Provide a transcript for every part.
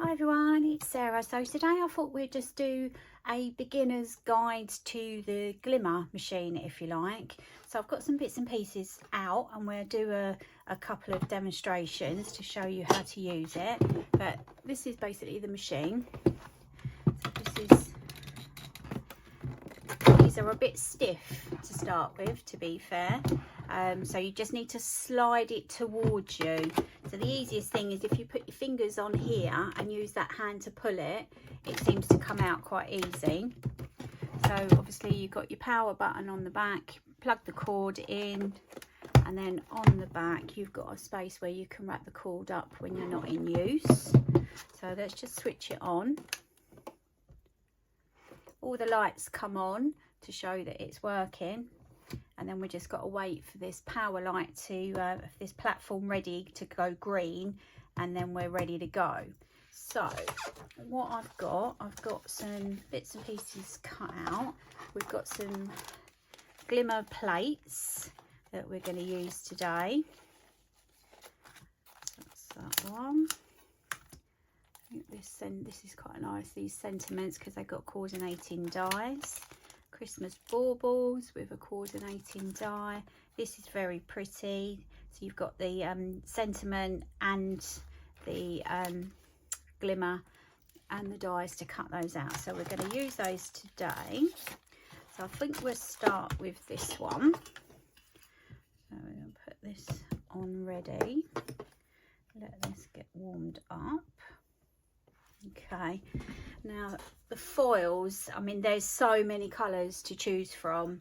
Hi everyone, it's Sarah. So today I thought we'd just do a beginner's guide to the Glimmer machine, if you like. So I've got some bits and pieces out and we'll do a couple of demonstrations to show you how to use it. But this is basically the machine. So these are a bit stiff to start with, to be fair. So you just need to slide it towards you. So the easiest thing is if you put your fingers on here and use that hand to pull it, it seems to come out quite easy. So obviously you've got your power button on the back, plug the cord in, and then on the back you've got a space where you can wrap the cord up when you're not in use. So let's just switch it on. All the lights come on to show that it's working. And then we just got to wait for this power light to, this platform ready to go green, and then we're ready to go. So what I've got some bits and pieces cut out. We've got some Glimmer plates that we're going to use today. That's that one. I think this is quite nice, these sentiments, because they've got coordinating dies. Christmas baubles with a coordinating die. This is very pretty. So you've got the sentiment and the glimmer and the dies to cut those out. So we're going to use those today. So I think we'll start with this one. So we're going to put this on ready. Let this get warmed up. Okay, now the foils, I mean there's so many colours to choose from.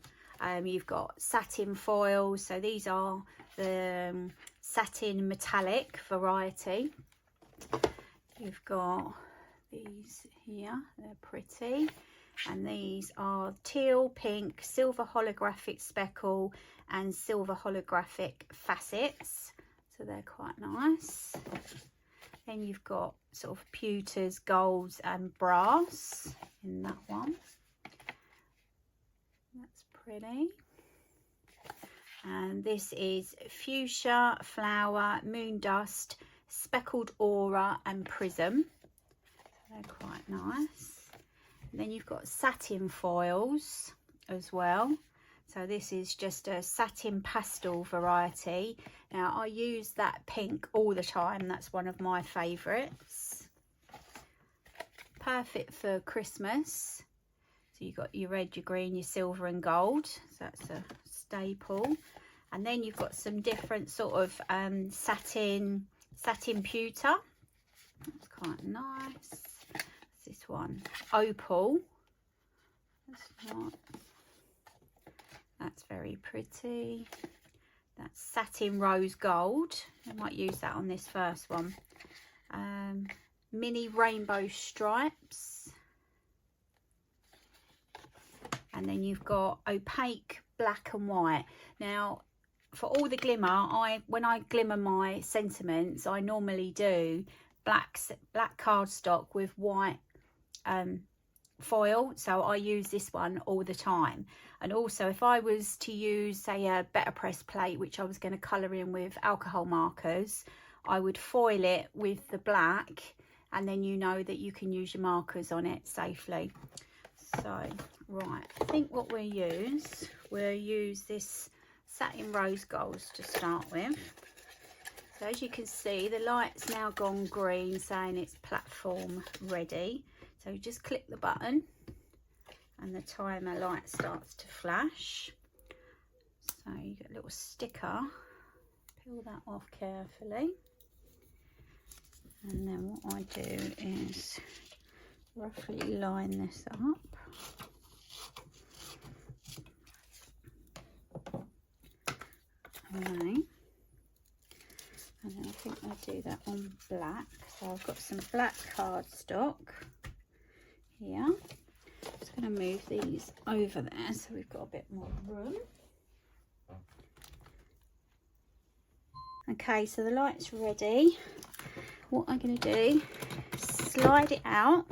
You've got satin foils, so these are the satin metallic variety. You've got these here, they're pretty, and these are teal, pink, silver holographic speckle and silver holographic facets, so they're quite nice. Then you've got sort of pewters, golds and brass in that one. That's pretty. And this is fuchsia, flower, moon dust, speckled aura and prism. They're quite nice. And then you've got satin foils as well. So this is just a satin pastel variety. Now I use that pink all the time. That's one of my favourites. Perfect for Christmas. So you've got your red, your green, your silver and gold. So that's a staple. And then you've got some different sort of satin pewter. That's quite nice. What's this one? Opal. That's very pretty. That's satin rose gold. I might use that on this first one. Mini rainbow stripes. And then you've got opaque black and white. Now, for all the glimmer, when I glimmer my sentiments, I normally do black cardstock with white foil, so I use this one all the time. And also if I was to use, say, a better press plate which I was going to colour in with alcohol markers, I would foil it with the black, and then you know that you can use your markers on it safely. So right, I think what we'll use this satin rose golds to start with. So as you can see, the light's now gone green saying it's platform ready. So you just click the button and the timer light starts to flash. So you get a little sticker, peel that off carefully. And then what I do is roughly line this up. Okay. And then I think I'll do that on black. So I've got some black cardstock here. Just going to move these over there so we've got a bit more room. Okay, so the light's ready. What I'm going to do is slide it out.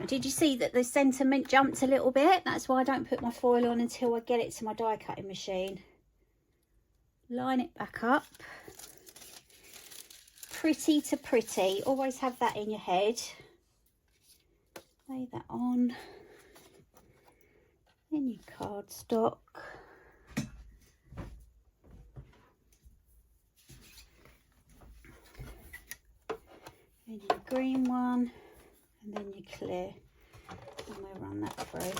Did you see that the sentiment jumped a little bit? That's why I don't put my foil on until I get it to my die cutting machine. Line it back up. pretty to pretty. Always have that in your head. Lay that on in your cardstock. And your green one, and then your clear, and we'll run that through.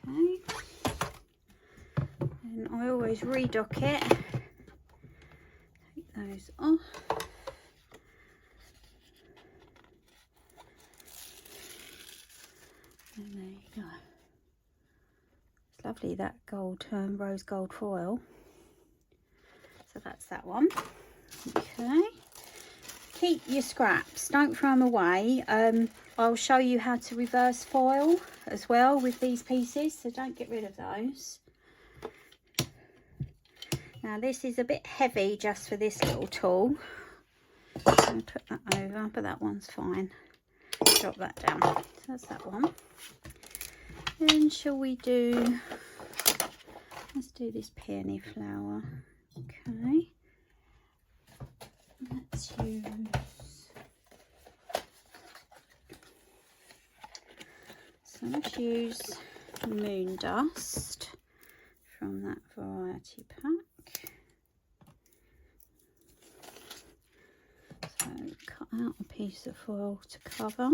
Okay, and I always redock it. Take those off. And there you go. It's lovely, that gold, rose gold foil. So that's that one. Okay. Keep your scraps, don't throw them away. I'll show you how to reverse foil as well with these pieces, so don't get rid of those. Now this is a bit heavy just for this little tool. I'm going to put that over, but that one's fine. Drop that down. So that's that one. And shall we do, let's do this peony flower. Okay. Let's use, so let's use moon dust from that variety pack. So cut out a piece of foil to cover.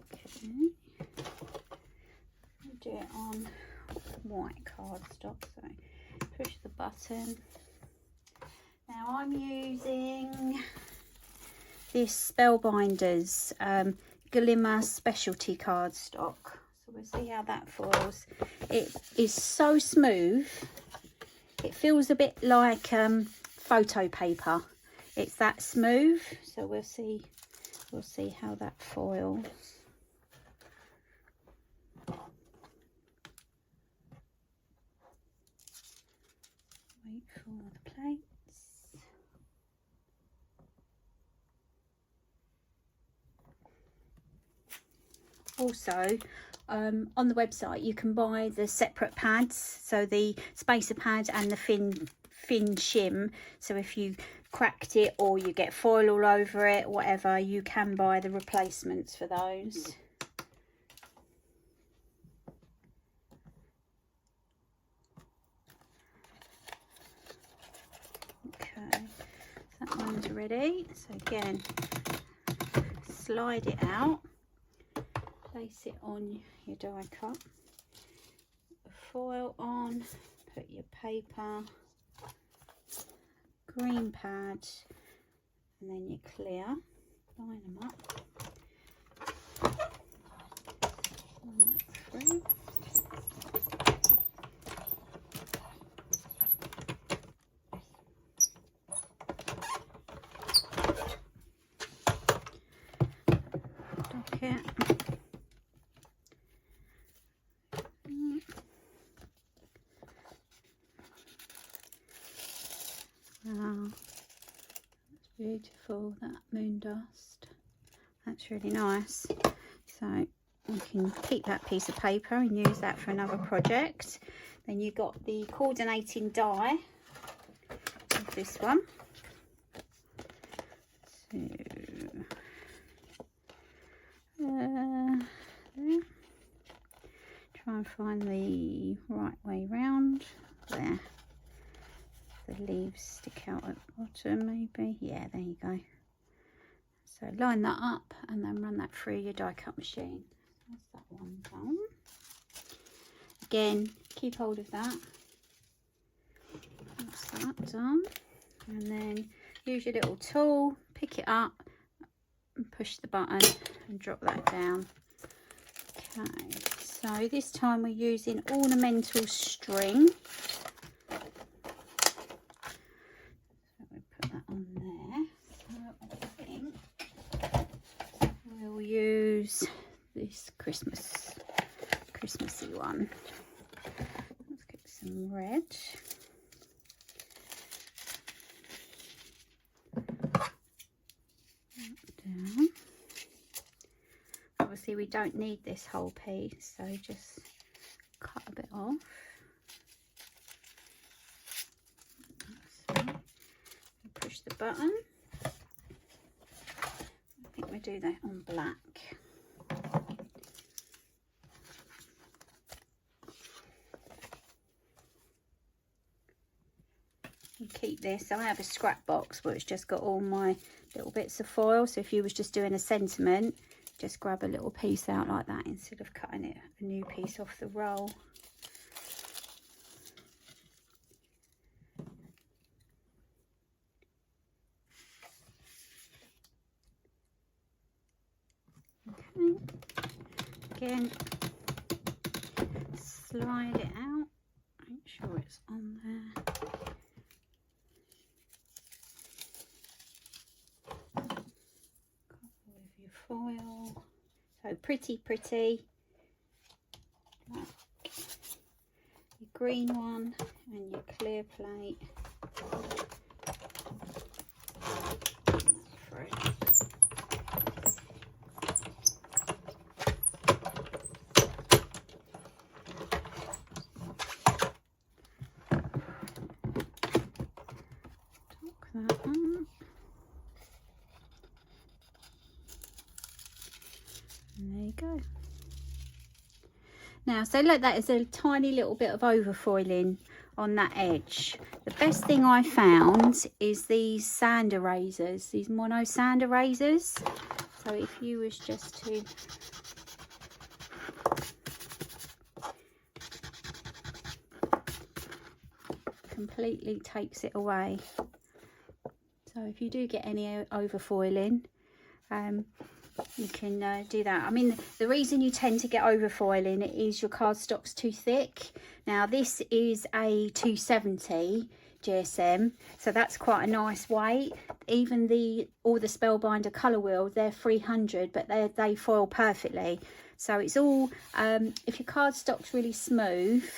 Okay, do it on white cardstock. So push the button. Now I'm using this Spellbinders Glimmer specialty cardstock. So we'll see how that falls. It is so smooth. It feels a bit like photo paper. It's that smooth. So we'll see how that foils. Wait for the plates. Also, on the website you can buy the separate pads, so the spacer pad and the thin shim. So if you cracked it or you get foil all over it, whatever, you can buy the replacements for those. Okay, that one's ready. So again, slide it out, place it on your die cut, put the foil on, put your paper, green pad, and then your clear, line them up, run that through. Dock it. Wow, that's beautiful, that moon dust. That's really nice. So you can keep that piece of paper and use that for another project. Then you got the coordinating die of this one. So there. Try and find the right way round. There. The leaves stick out at the bottom, maybe. Yeah, there you go. So line that up and then run that through your die cut machine. That's that one done. Again, keep hold of that. That's that done. And then use your little tool, pick it up and push the button and drop that down. Okay, so this time we're using ornamental string. On there, so I think we'll use this Christmassy one. Let's get some red. obviously we don't need this whole piece, so just cut a bit off. So, push the button. I think we do that on black. Keep this. I have a scrap box where it's just got all my little bits of foil, so if you was just doing a sentiment, just grab a little piece out like that instead of cutting it a new piece off the roll. Okay, again, slide it out, make sure it's on there. Foil, so pretty, like your green one and your clear plate. That one. And there you go. Now, so look, that is a tiny little bit of overfoiling on that edge. The best thing I found is these sand erasers, these mono sand erasers. So if you was just to completely takes it away. So if you do get any overfoiling, you can do that. I mean, the reason you tend to get overfoiling is your cardstock's too thick. Now this is a 270 GSM, so that's quite a nice weight. Even all the Spellbinder colour wheels, they're 300, but they foil perfectly. So it's all, if your cardstock's really smooth,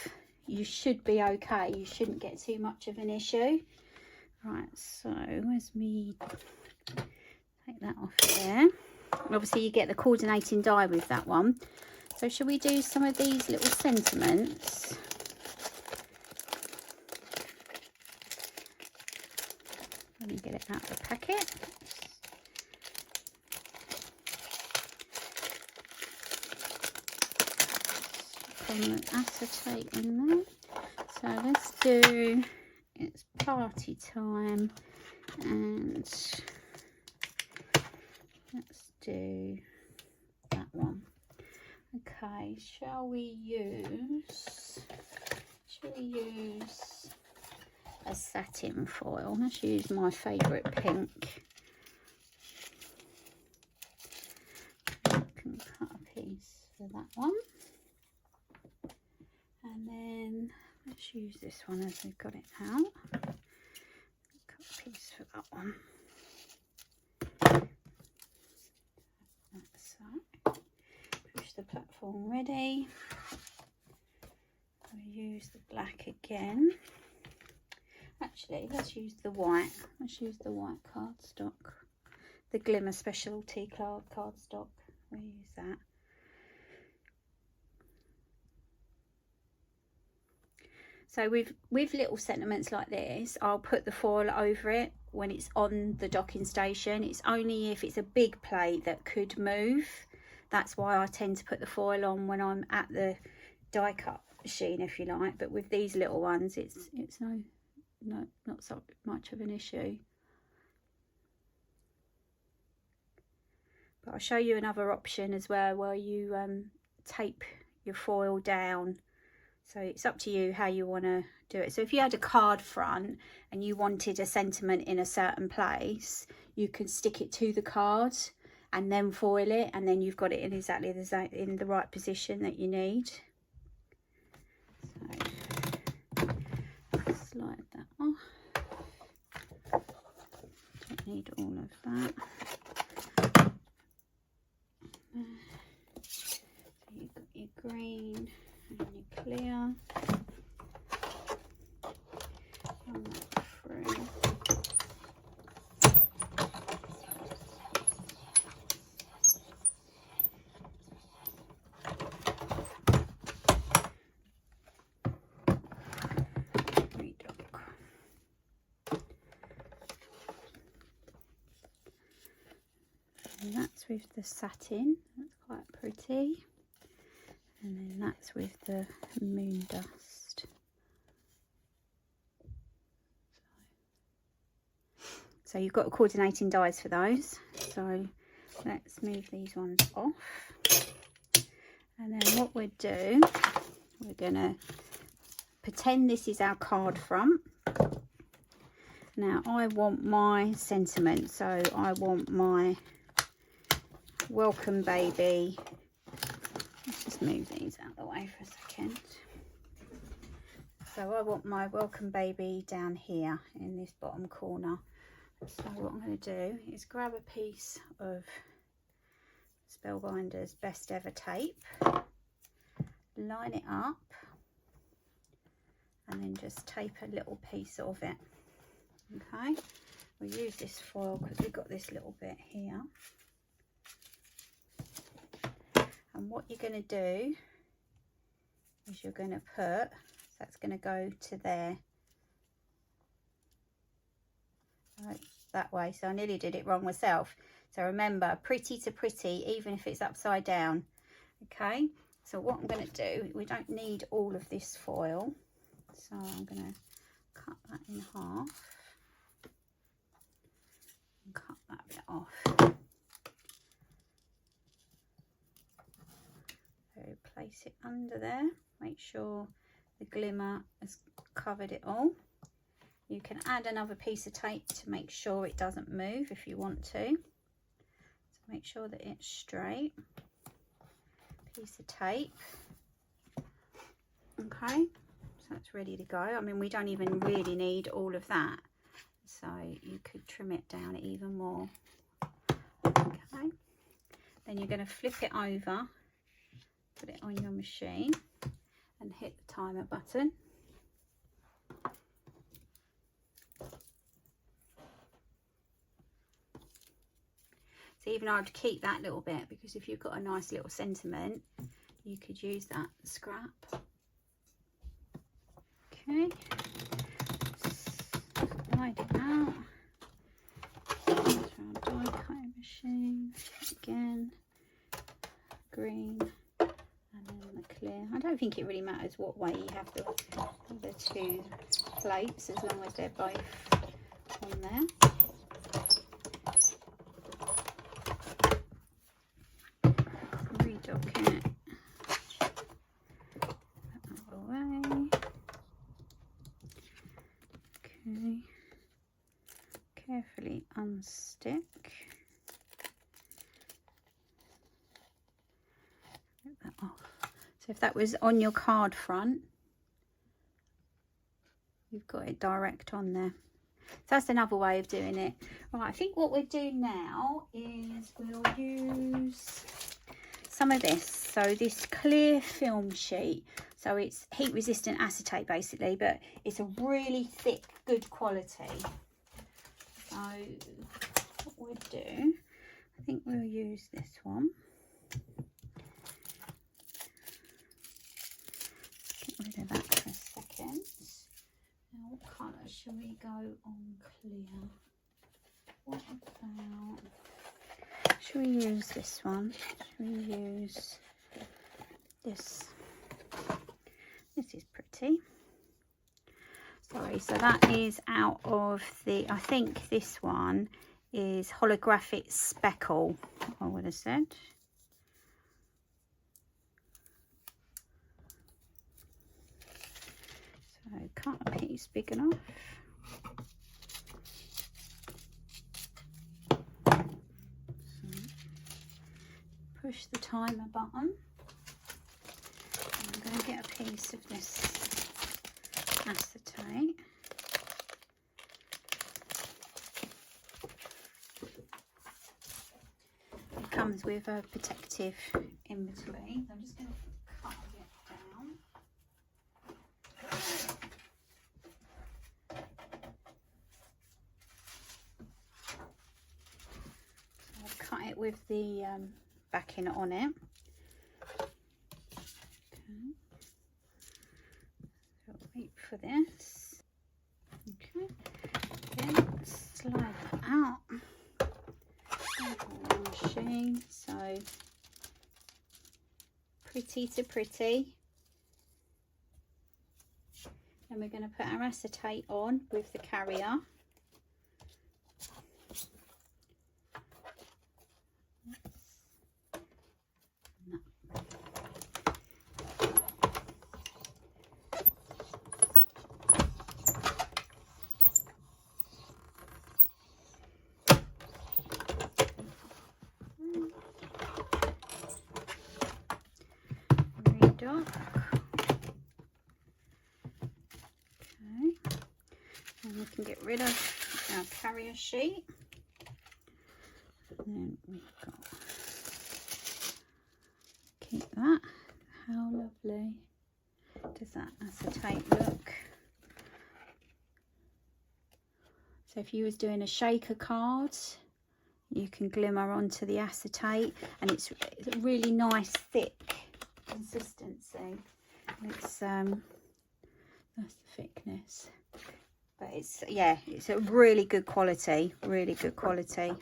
you should be okay. You shouldn't get too much of an issue. Right, so where's me? Take that off there. And obviously you get the coordinating die with that one. So shall we do some of these little sentiments? Let me get it out of the packet. Put the acetate in there. So let's do, it's party time, and let's do that one. Okay, shall we use a satin foil? Let's use my favourite pink. I can cut a piece for that one. And then let's use this one as we've got it out. Cut a piece for that one. So, push the platform ready. We'll use the black again. Actually, let's use the white. Let's use the white cardstock. The Glimmer specialty cardstock. We'll use that. So with little sentiments like this, I'll put the foil over it when it's on the docking station. It's only if it's a big plate that could move. That's why I tend to put the foil on when I'm at the die cut machine, if you like. But with these little ones, it's not so much of an issue. But I'll show you another option as well, where you tape your foil down. So it's up to you how you want to do it. So if you had a card front and you wanted a sentiment in a certain place, you can stick it to the card and then foil it, and then you've got it in exactly in the right position that you need. So slide that off. Don't need all of that. So you've got your green and your clear. Run that through. that's with the satin, that's quite pretty, and then that's with the moon dust. So you've got coordinating dies for those. So let's move these ones off. And then what we'll do, we're going to pretend this is our card front. Now I want my sentiment, so I want my welcome baby. Let's just move these out of the way for a second. So I want my welcome baby down here in this bottom corner. So what I'm going to do is grab a piece of Spellbinders Best Ever tape, line it up, and then just tape a little piece of it. Okay, we'll use this foil because we've got this little bit here. And what you're going to do is you're going to put, so that's going to go to there. Right, that way. So I nearly did it wrong myself. So remember, pretty to pretty, even if it's upside down. Okay, so what I'm going to do, we don't need all of this foil. So I'm going to cut that in half. And cut that bit off. So place it under there. Make sure the glimmer has covered it all. You can add another piece of tape to make sure it doesn't move if you want to. So make sure that it's straight. Piece of tape. Okay, so it's ready to go. I mean, we don't even really need all of that. So you could trim it down even more. Okay, then you're going to flip it over, put it on your machine and hit the timer button. So even I'd keep that little bit, because if you've got a nice little sentiment, you could use that scrap. Okay, slide it out. Die cutting machine again, green, and then the clear. I don't think it really matters what way you have the two plates, as long as they're both on there. Redock it. Put that away. Okay. Carefully unstick. Get that off. So if that was on your card front, you've got it direct on there. So that's another way of doing it. Right, I think what we'll do now is we'll use some of this. So this clear film sheet. So it's heat resistant acetate basically, but it's a really thick, good quality. So what we'll do, I think we'll use this one. Get rid of that for a second. Now what colour shall we go on clear? What about, shall we use this one? Shall we use this? This is pretty. Sorry, so that is out of the, I think this one is holographic speckle, I would have said. So cut a piece big enough. So push the timer button. I'm going to get a piece of this acetate. It comes with a protective in between. I'm just going to cut it down. So I'll cut it with the backing on it. Wait for this. Okay, then slide that out. machine. So pretty to pretty. And we're going to put our acetate on with the carrier. Redock. And we can get rid of our carrier sheet. And then we've got, keep that. How lovely does that acetate look? So if you was doing a shaker card, you can glimmer onto the acetate, and it's a really nice thick consistency. It's that's the thickness. But it's, yeah, it's a really good quality, really good quality.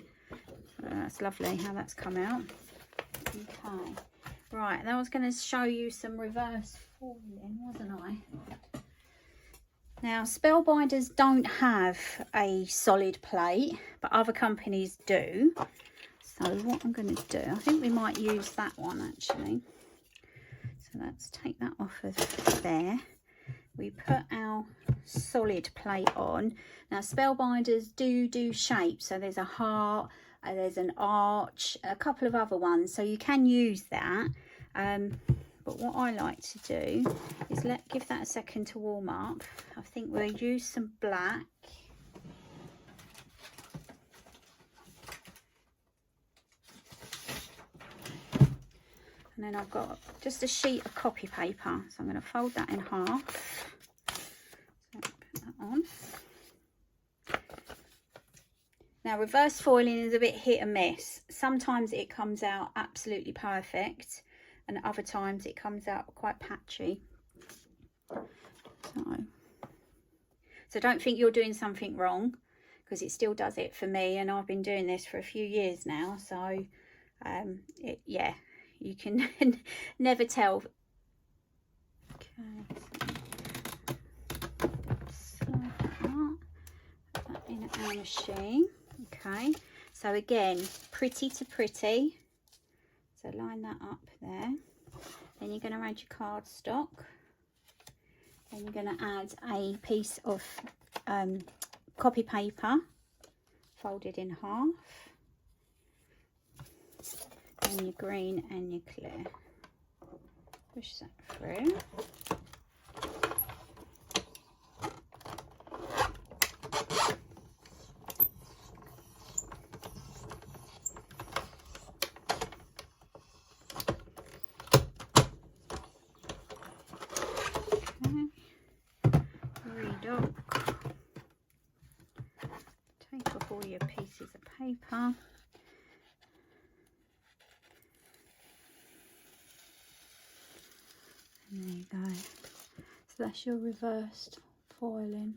That's lovely how that's come out. Okay, right, and I was going to show you some reverse foiling, wasn't I? Now, Spellbinders don't have a solid plate, but other companies do. So what I'm going to do, I think we might use that one actually. So let's take that off of there. We put our solid plate on. Now Spellbinders do shapes, so there's a heart, there's an arch, a couple of other ones, so you can use that. But what I like to do is give that a second to warm up. I think we'll use some black. And then I've got just a sheet of copy paper, so I'm going to fold that in half. So put that on. Now reverse foiling is a bit hit and miss. Sometimes it comes out absolutely perfect, and other times it comes out quite patchy. So don't think you're doing something wrong, because it still does it for me, and I've been doing this for a few years now. So yeah. You can never tell. Okay, so put that in our machine. Okay, so again, pretty to pretty. So line that up there. Then you're going to add your cardstock. Then you're going to add a piece of copy paper, folded in half. And your green and your clear. Push that through. Okay. Redock. Take off all your pieces of paper. There you go. So that's your reversed foiling.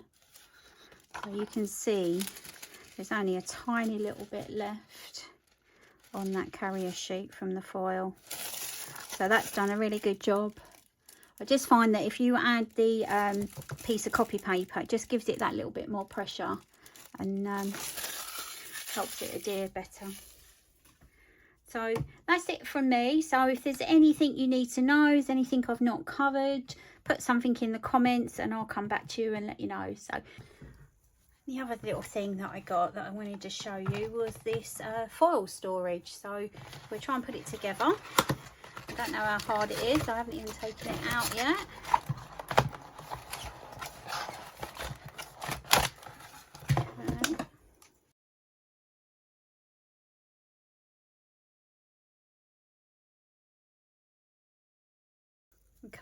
So you can see there's only a tiny little bit left on that carrier sheet from the foil. So that's done a really good job. I just find that if you add the piece of copy paper, it just gives it that little bit more pressure and helps it adhere better. So that's it from me. So if there's anything you need to know, is anything I've not covered, put something in the comments and I'll come back to you and let you know. So the other little thing that I got that I wanted to show you was this foil storage. So we'll try and put it together. I don't know how hard it is. I haven't even taken it out yet.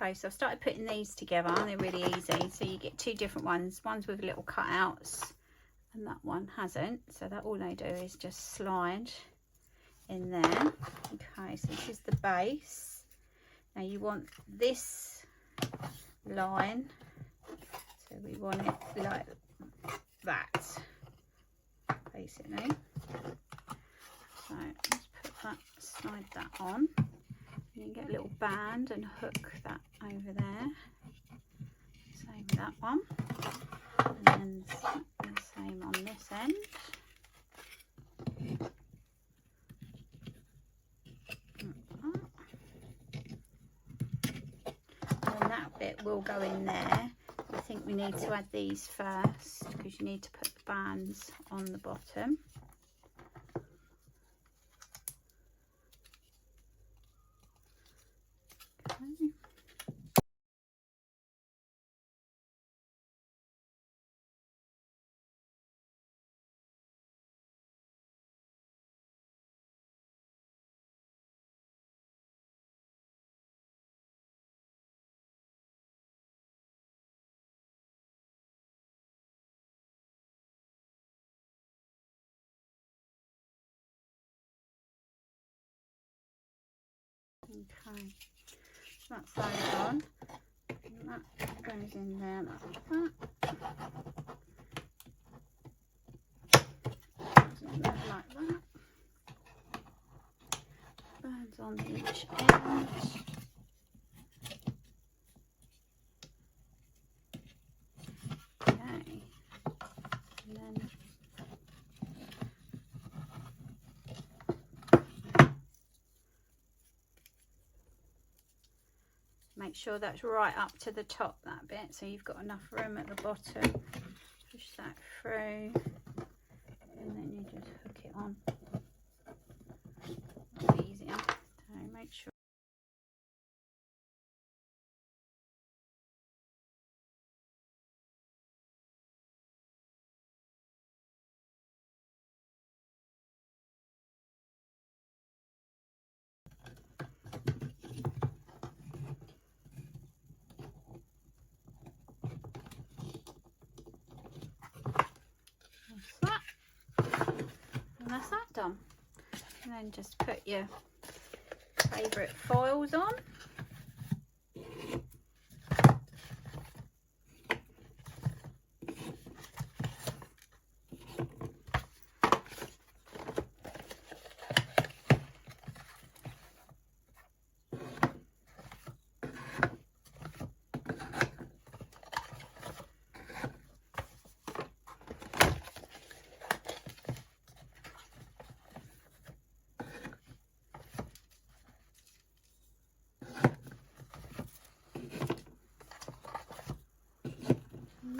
Okay, so I've started putting these together. They're really easy. So you get two different ones. One's with little cutouts and that one hasn't. So that all they do is just slide in there. Okay, so this is the base. Now you want this line. So we want it like that, basically. So let's put that, slide that on. You can get a little band and hook that over there. Same with that one. And then the same on this end. And that bit will go in there. I think we need to add these first because you need to put the bands on the bottom. Okay, so that's loaded on, and that goes in there like that. Goes in there like that. Bands on each end. Okay, and then make sure that's right up to the top, that bit, so you've got enough room at the bottom. Push that through, and then you just hook it on. That's easier. So make sure. And that's that done. And then just put your favourite foils on.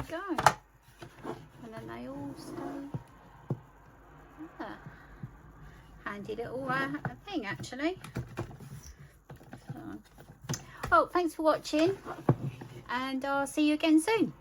Go, and then they all stay there. Handy little thing actually. So, well, thanks for watching, and I'll see you again soon.